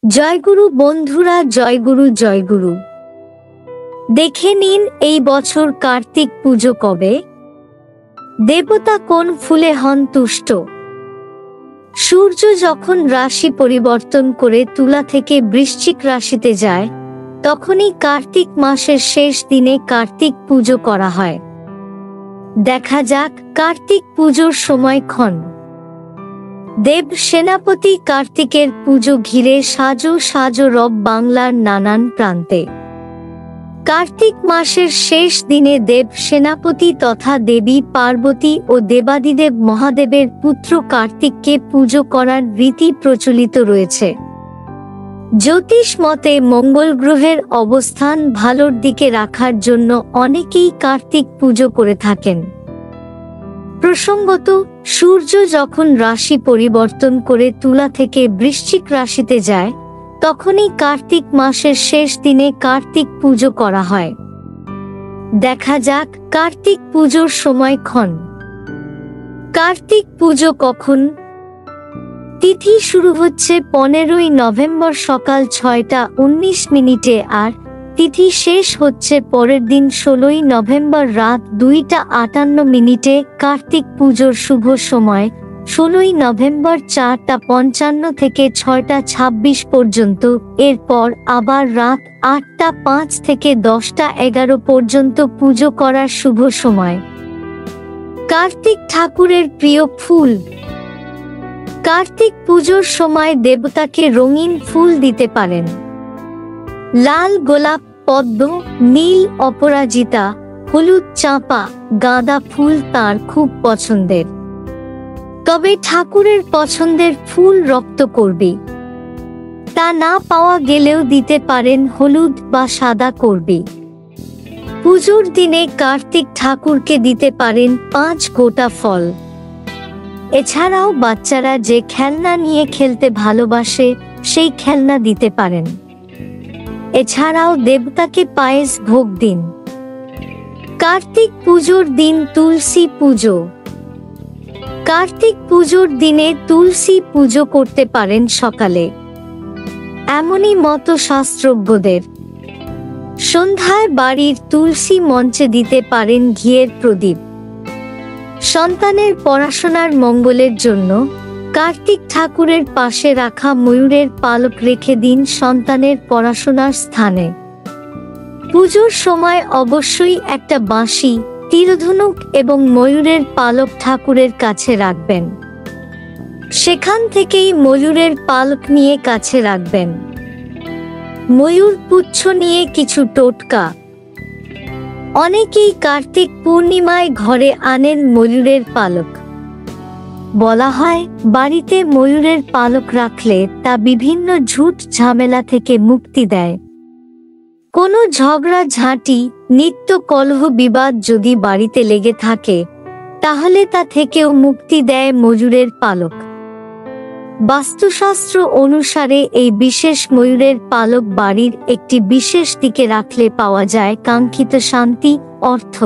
জয়গুরু বন্ধুরা, জয়গুরু জয়গুরু। দেখে নিন এই বছর কার্তিক পুজো কবে, দেবতা কোন ফুলে হন তুষ্ট। সূর্য যখন রাশি পরিবর্তন করে তুলা থেকে বৃশ্চিক রাশিতে যায়, তখনই কার্তিক মাসের শেষ দিনে কার্তিক পুজো করা হয়। দেখা যাক কার্তিক পুজোর সময়ক্ষণ। দেব সেনাপতি কার্তিকের পুজো ঘিরে সাজো সাজো রব বাংলার নানান প্রান্তে। কার্তিক মাসের শেষ দিনে দেব সেনাপতি তথা দেবী পার্বতী ও দেবাদিদেব মহাদেবের পুত্র কার্তিককে পুজো করার রীতি প্রচলিত রয়েছে। জ্যোতিষ মতে মঙ্গল গ্রহের অবস্থান ভালোর দিকে রাখার জন্য অনেকেই কার্তিক পুজো করে থাকেন। প্রসঙ্গত, সূর্য যখন রাশি পরিবর্তন করে তুলা থেকে বৃশ্চিক রাশিতে যায়, তখনই কার্তিক মাসের শেষ দিনে কার্তিক পুজো করা হয়। দেখা যাক কার্তিক পুজোর সময়ক্ষণ। কার্তিক পুজো কখন? তিথি শুরু হচ্ছে 15ই নভেম্বর সকাল 6টা 19 আর তিথি শেষ হচ্ছে পরের দিন 16ই নভেম্বর রাত 2টা 58। কার্তিক পুজোর শুভ সময় 16ই নভেম্বর 4টা 55 থেকে 6টা 26 পর্যন্ত। এরপর আবার রাত 8টা 5 থেকে 10টা 11 পর্যন্ত পুজো করার শুভ সময়। কার্তিক ঠাকুরের প্রিয় ফুল। কার্তিক পুজোর সময় দেবতাকে রঙিন ফুল দিতে পারেন। লাল গোলাপ, পদ্ম, নীল অপরাজিতা, হলুদ চাঁপা, গাঁদা ফুল তার খুব পছন্দের। তবে ঠাকুরের পছন্দের ফুল রক্তকরবী। তা না পাওয়া গেলেও দিতে পারেন হলুদ বা সাদা করবী। পুজোর দিনে কার্তিক ঠাকুরকে দিতে পারেন 5 গোটা ফল। এছাড়াও বাচ্চারা যে খেলনা নিয়ে খেলতে ভালোবাসে, সেই খেলনা দিতে পারেন। এছাড়াও দেবতাকে পায়েস ভোগ দিন। কার্তিক পুজোর দিন তুলসী পুজো। কার্তিক পুজোর দিনে তুলসী পুজো করতে পারেন সকালে, এমনই মত শাস্ত্রজ্ঞদের। সন্ধ্যায় বাড়ির তুলসী মঞ্চে দিতে পারেন ঘিয়ের প্রদীপ। সন্তানের পড়াশোনার মঙ্গলের জন্য কার্তিক ঠাকুরের পাশে রাখা ময়ূরের পালক রেখে দিন সন্তানের পড়াশোনার স্থানে। পুজোর সময় অবশ্যই একটা বাঁশি, তীরধনুক এবং ময়ূরের পালক ঠাকুরের কাছে রাখবেন। সেখান থেকেই ময়ূরের পালক নিয়ে কাছে রাখবেন। ময়ূর পুচ্ছ নিয়ে কিছু টোটকা। অনেকেই কার্তিক পূর্ণিমায় ঘরে আনেন ময়ূরের পালক। বলা হয় বাড়িতে ময়ূরের পালক রাখলে তা বিভিন্ন ঝুট ঝামেলা থেকে মুক্তি দেয়। কোনো ঝগড়া ঝাঁটি, নিত্য কলহ বিবাদ যদি বাড়িতে লেগে থাকে, তাহলে তা থেকেও মুক্তি দেয় ময়ূরের পালক। বাস্তুশাস্ত্র অনুসারে এই বিশেষ ময়ূরের পালক বাড়ির একটি বিশেষ দিকে রাখলে পাওয়া যায় কাঙ্ক্ষিত শান্তি, অর্থ।